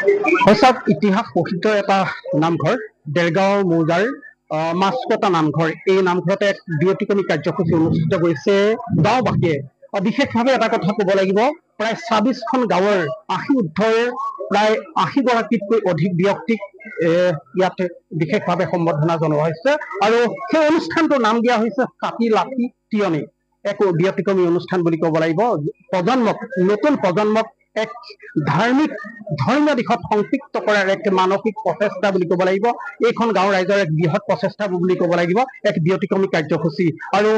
সঁচাক ইতিহাস প্ৰসিদ্ধ এটা নামঘৰ দেৰগাঁও মৌজাৰ মাছকটা নামঘৰ। এই নামঘৰতে এক ব্যতিক্ৰমী কাৰ্যসূচী অনুষ্ঠিত কৰিছে গাঁওবাসীয়ে। বিশেষভাৱে এটা কথা ক'ব লাগিব, প্ৰায় ২৬খন গাঁৱৰ ৮০ ঊৰ্ধৰ প্ৰায় ৮০ গৰাকীতকৈ অধিক ব্যক্তিক ইয়াত বিশেষভাৱে সম্বৰ্ধনা জনোৱা হৈছে আৰু সেই অনুষ্ঠানটোৰ নাম দিয়া হৈছে কাটি লাঠি তিয়নি। এক ব্যতিক্ৰমী অনুষ্ঠান বুলি ক'ব লাগিব। প্ৰজন্মক, নতুন প্ৰজন্মক এক ধৰ্মীয় দিশত সংপৃক্ত কৰাৰ এক মানসিক প্ৰচেষ্টা বুলি ক'ব লাগিব। এইখন গাঁৱৰ ৰাইজৰ এক বৃহৎ প্ৰচেষ্টা বুলি ক'ব লাগিব, এক ব্যতিক্ৰমী কাৰ্যসূচী আৰু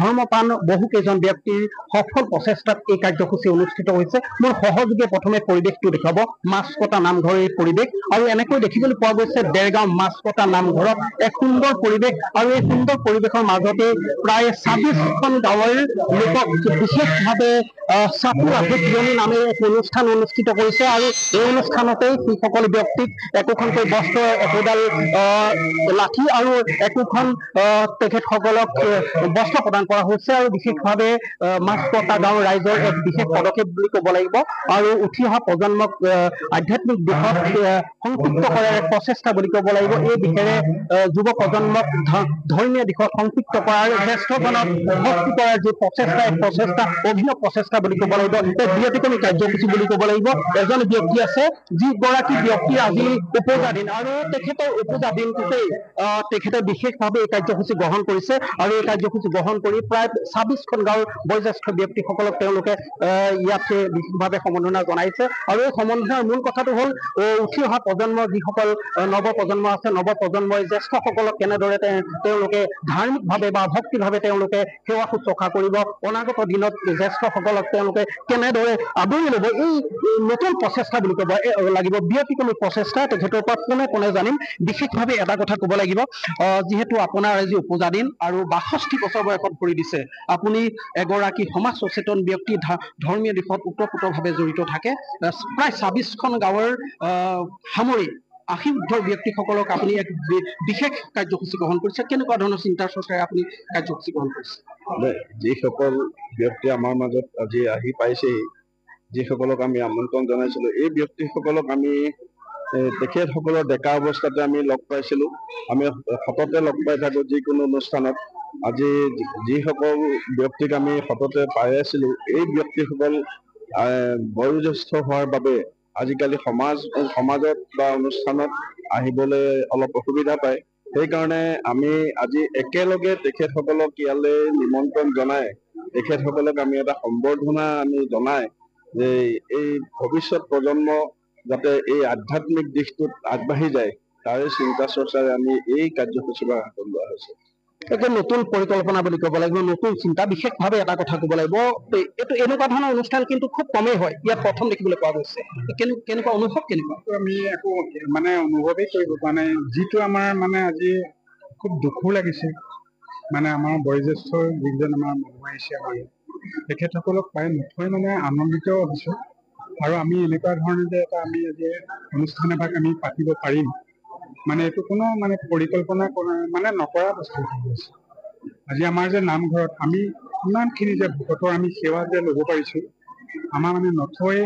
ধৰ্মপ্ৰাণ বহু কেইজন ব্যক্তিৰ সফল প্ৰচেষ্টাত এই কাৰ্যসূচী অনুষ্ঠিত হৈছে। মোৰ সহযোগে প্ৰথমে পৰিৱেশটো দেখুৱাব, মাছকটা নামঘৰৰ এই পৰিৱেশ, আৰু এনেকৈ দেখিবলৈ পোৱা গৈছে দেৰগাঁও মাছকটা নামঘৰত এক সুন্দৰ পৰিৱেশ, আৰু এই সুন্দৰ পৰিৱেশৰ মাজতে প্ৰায় ২৬খন গাঁৱৰ লোকক বিশেষভাৱে ছাতি লাঠি তিয়নি নামে এক অনুষ্ঠান অনুষ্ঠিত কৰিছে। আৰু এই অনুষ্ঠানতে সেই সকলো ব্যক্তিক একোখনকৈ বস্ত্ৰ, একোডাল লাঠি আৰু একোখন তেখেতসকলক বস্ত্ৰ প্ৰদান কৰা হৈছে। আৰু বিশেষভাৱে মাছকটা গাঁৱৰ ৰাইজৰ এক বিশেষ পদক্ষেপ বুলি ক'ব লাগিব, আৰু উঠি অহা প্ৰজন্মক আধ্যাত্মিক দিশত সংপৃক্ত কৰাৰ এক প্ৰচেষ্টা বুলি ক'ব লাগিব। এই দিশেৰে যুৱ প্ৰজন্মক ধৰ্মীয় দিশত সংপৃক্ত কৰাৰ, জ্যেষ্ঠজনক ভক্তি কৰাৰ যি প্ৰচেষ্টা, এক প্ৰচেষ্টা, অভিনৱ প্ৰচেষ্টা বুলি ক'ব লাগিব, এক ব্যতিক্ৰমী কাৰ্যসূচী বুলি ক'ব লাগিব। এজন ব্যক্তি আছে, যিগৰাকী ব্যক্তিৰ আজি উপজা দিন, আৰু তেখেতৰ উপজা দিনটোতেই তেখেতে বিশেষভাৱে এই কাৰ্যসূচী গ্ৰহণ কৰিছে। আৰু এই কাৰ্যসূচী গ্ৰহণ কৰি প্ৰায় ২৬খন গাঁৱৰ বয়োজ্যেষ্ঠ ব্যক্তিসকলক তেওঁলোকে ইয়াত বিশেষভাৱে সম্বৰ্ধনা জনাইছে। আৰু এই সম্বৰ্ধনাৰ মূল কথাটো হ'ল, উঠি অহা প্ৰজন্মৰ যিসকল নৱ প্ৰজন্ম আছে, নৱ প্ৰজন্মই জ্যেষ্ঠসকলক কেনেদৰে তেওঁলোকে ধাৰ্মিকভাৱে বা ভক্তিভাৱে তেওঁলোকে সেৱা শুশ্ৰূষা কৰিব, অনাগত দিনত জ্যেষ্ঠসকলক তেওঁলোকে কেনেদৰে আদৰি ল'ব, এই নতুন প্ৰচেষ্টা বুলি ক'ব লাগিব, ব্যতিক্ৰমী প্ৰচেষ্টা। তেখেতৰ পৰা কোনে জানিম। বিশেষভাৱে এটা কথা ক'ব লাগিব, যিহেতু আপোনাৰ আজি উপজা দিন আৰু ৬২ বছৰ বয়সত ভৰি দিছে, আপুনি এগৰাকী সমাজ সচেতন ব্যক্তি, ধৰ্মীয় দিশত ওতঃপ্ৰোতভাৱে জড়িত থাকে। প্ৰায় ২৬খন গাঁৱৰ সামৰি ৮০ ঊৰ্ধৰ ব্যক্তিসকলক আপুনি এক বিশেষ কাৰ্যসূচী গ্ৰহণ কৰিছে। কেনেকুৱা ধৰণৰ চিন্তা চৰ্চাৰে আপুনি কাৰ্যসূচী গ্ৰহণ কৰিছে? যিসকল ব্যক্তি আমাৰ মাজত আজি আহি পাইছেহি, যিসকলক আমি আমন্ত্ৰণ জনাইছিলো, এই ব্যক্তিসকলক আমি তেখেতসকলৰ ডেকা অৱস্থাতে আমি লগ পাইছিলো। আমি সততে লগ পাই থাকো যিকোনো অনুষ্ঠানত। আজি যিসকল ব্যক্তিক আমি সততে পাই আছিলো, এই ব্যক্তিসকল বয়োজ্যেষ্ঠ হোৱাৰ বাবে আজিকালি সমাজত বা অনুষ্ঠানত আহিবলৈ অলপ অসুবিধা পায়। সেইকাৰণে আমি আজি একেলগে তেখেতসকলক ইয়ালৈ নিমন্ত্ৰণ জনাই, তেখেতসকলক আমি এটা সম্বৰ্ধনা আমি জনাই যে এই ভৱিষ্যত প্ৰজন্ম যাতে এই আধ্যাত্মিক দিশটোত আগবাঢ়ি যায়, তাৰে চিন্তা চৰ্চাৰে আমি এই কাৰ্যসূচীৰ হাতত লোৱা হৈছে। এটা নতুন পৰিকল্পনা বুলি ক'ব লাগিব, নতুন চিন্তা। বিশেষভাৱে এটা কথা ক'ব লাগিব, এইটো এনেকুৱা ধৰণৰ অনুষ্ঠান কিন্তু খুব কমেই হয়, ইয়াত প্ৰথম দেখিবলৈ পোৱা গৈছে। কেনেকুৱা অনুভৱ? কেনেকুৱা আমি একো অনুভৱেই কৰিব পৰা নাই। যিটো আমাৰ আজি খুব দুখো লাগিছে, আমাৰ বয়োজ্যেষ্ঠ যিকেইজন আমাৰ মানুহ আহিছে, তেখেতসকলক পাই নথৈ আনন্দিত হৈছো। আৰু আমি এনেকুৱা ধৰণে যে আমি আজি অনুষ্ঠান এভাগ আমি পাতিব পাৰিম, এইটো কোনো পৰিকল্পনা নকৰা বস্তু হৈছে। আজি আমাৰ যে নামঘৰত আমি ইমানখিনি যে ভকতৰ আমি সেৱা যে ল'ব পাৰিছো, আমাৰ নথৈ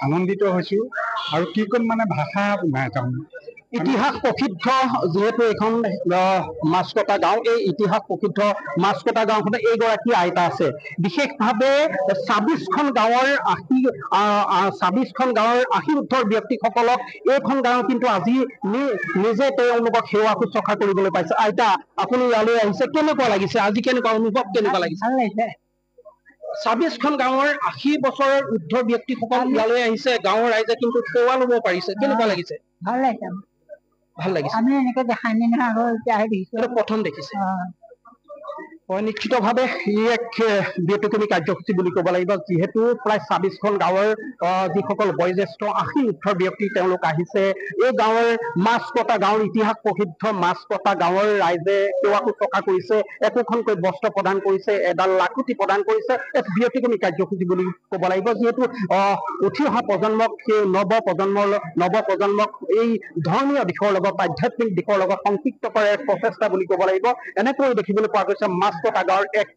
আনন্দিত হৈছো। আৰু কি ক'ম ভাষা নাই তাৰমানে। ইতিহাস প্ৰসিদ্ধ যিহেতু এইখন মাছকটা গাঁও, এই ইতিহাস প্ৰসিদ্ধ মাছকটা গাঁওখনত এইগৰাকী আইতা আছে। বিশেষভাৱে ২৬খন গাঁৱৰ ৮০ ঊৰ্ধৰ ব্যক্তিসকলক এইখন গাঁও কিন্তু আজি নিজে তেওঁলোকক সেৱা শুশ্ৰূষা কৰিবলৈ পাইছে। আইতা, আপুনি ইয়ালৈ আহিছে, কেনেকুৱা লাগিছে আজি? কেনেকুৱা অনুভৱ, কেনেকুৱা লাগিছে? ভাল লাগিছে। ২৬খন গাঁৱৰ ৮০ বছৰৰ ঊৰ্ধৰ ব্যক্তিসকল ইয়ালৈ আহিছে, গাঁৱৰ ৰাইজে কিন্তু সেৱা ল'ব পাৰিছে। কেনেকুৱা লাগিছে? ভাল লাগিছে। ভাল লাগিছে। আমি এনেকে দেখা নাই নহয়, আকৌ এতিয়াহে দেখিছো। প্ৰথম দেখিছে? হয়, নিশ্চিতভাৱে ই এক ব্যতিক্ৰমী কাৰ্যসূচী বুলি ক'ব লাগিব। যিহেতু প্ৰায় ২৬খন গাঁৱৰ যিসকল বয়োজ্যেষ্ঠ ৮০ ঊৰ্ধৰ ব্যক্তি তেওঁলোক আহিছে, এই গাঁৱৰ মাছকটা গাঁৱৰ ইতিহাস প্ৰসিদ্ধ মাছকটা গাঁৱৰ ৰাইজে সেৱা শুশ্ৰূষা কৰিছে, একোখনকৈ বস্ত্ৰ প্ৰদান কৰিছে, এডাল লাখুটি প্ৰদান কৰিছে। এক ব্যতিক্ৰমী কাৰ্যসূচী বুলি ক'ব লাগিব। যিহেতু উঠি অহা প্ৰজন্মক, সেই নৱ প্ৰজন্মক এই ধৰ্মীয় দিশৰ লগত, আধ্যাত্মিক দিশৰ লগত সংপৃক্ত কৰাৰ এক প্ৰচেষ্টা বুলি ক'ব লাগিব। এনেকৈ দেখিবলৈ পোৱা গৈছে কটাৰ এক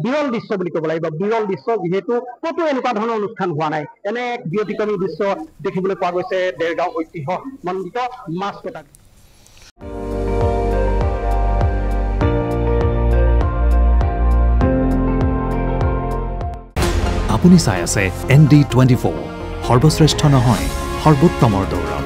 বিৰল দৃশ্য বুলি ক'ব লাগিব বিৰল দৃশ্য যিহেতু ক'তো এনেকুৱা ধৰণৰ অনুষ্ঠান হোৱা নাই এনে এক ব্যতিক্ৰমী দৃশ্য দেখিবলৈ পোৱা গৈছে দেৰগাঁও ঐতিহ্যমণ্ডিত মাছ কটা আপুনি চাই আছে ND24 সৰ্বশ্ৰেষ্ঠ নহয় সৰ্বোত্তমৰ দৌৰ